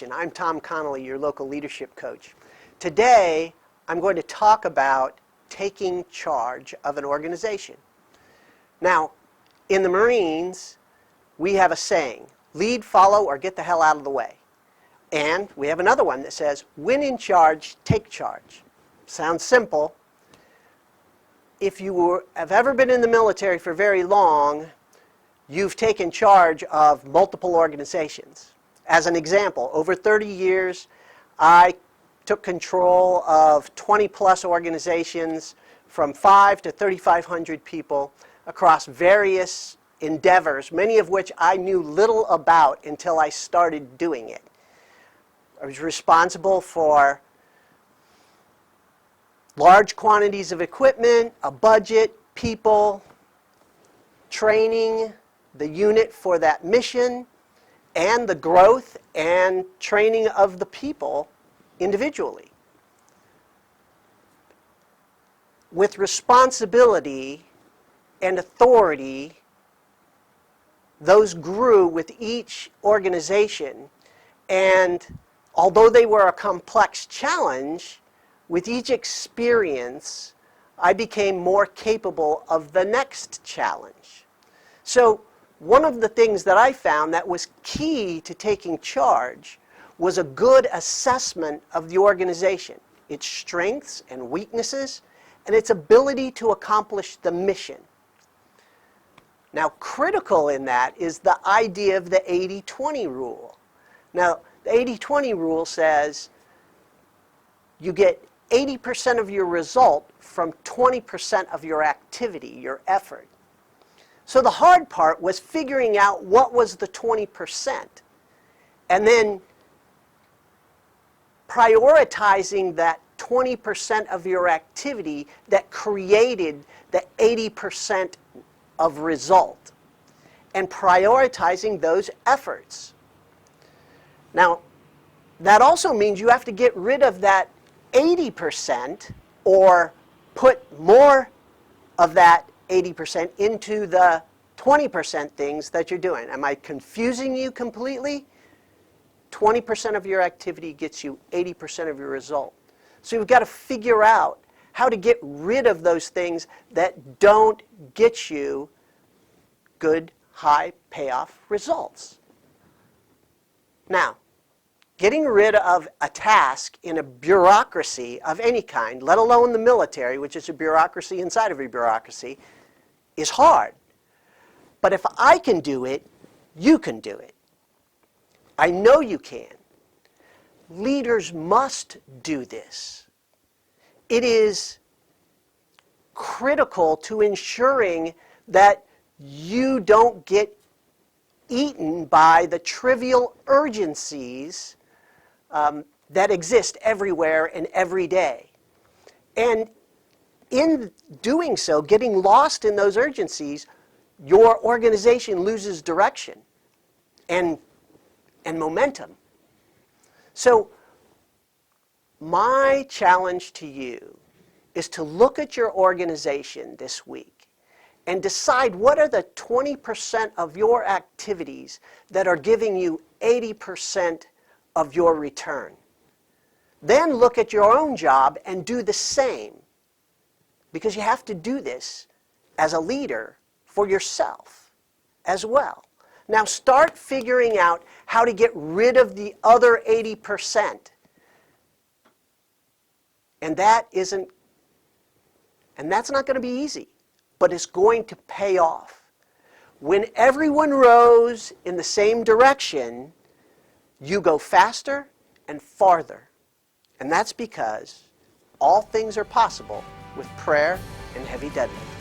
organization. I'm Tom Connolly, your local leadership coach. Today, I'm going to talk about taking charge of an organization. Now, in the Marines, we have a saying, lead, follow, or get the hell out of the way. And we have another one that says, when in charge, take charge. Sounds simple. If you have ever been in the military for very long, you've taken charge of multiple organizations. As an example, over 30 years, I took control of 20-plus organizations from 5 to 3,500 people across various endeavors, many of which I knew little about until I started doing it. I was responsible for large quantities of equipment, a budget, people, training the unit for that mission, and the growth and training of the people individually. With responsibility and authority, those grew with each organization, and although they were a complex challenge, with each experience, I became more capable of the next challenge. So one of the things that I found that was key to taking charge was a good assessment of the organization, its strengths and weaknesses, and its ability to accomplish the mission. Now, critical in that is the idea of the 80-20 rule. Now, the 80-20 rule says you get 80% of your result from 20% of your activity, your effort. So the hard part was figuring out what was the 20% and then prioritizing that 20% of your activity that created the 80% of result and prioritizing those efforts. Now, that also means you have to get rid of that 80% or put more of that 80% into the 20% things that you're doing. Am I confusing you completely? 20% of your activity gets you 80% of your result. So you've got to figure out how to get rid of those things that don't get you good, high payoff results. Now, getting rid of a task in a bureaucracy of any kind, let alone the military, which is a bureaucracy inside of a bureaucracy, is hard. But if I can do it, you can do it. I know you can. Leaders must do this. It is critical to ensuring that you don't get eaten by the trivial urgencies that exist everywhere and every day. And in doing so, getting lost in those urgencies, your organization loses direction and momentum. So my challenge to you is to look at your organization this week and decide what are the 20% of your activities that are giving you 80% of your return. Then look at your own job and do the same, because you have to do this as a leader for yourself as well. Now start figuring out how to get rid of the other 80%. And that's not going to be easy, but it's going to pay off. When everyone rows in the same direction, you go faster and farther. And that's because all things are possible with prayer and heavy deadlifts.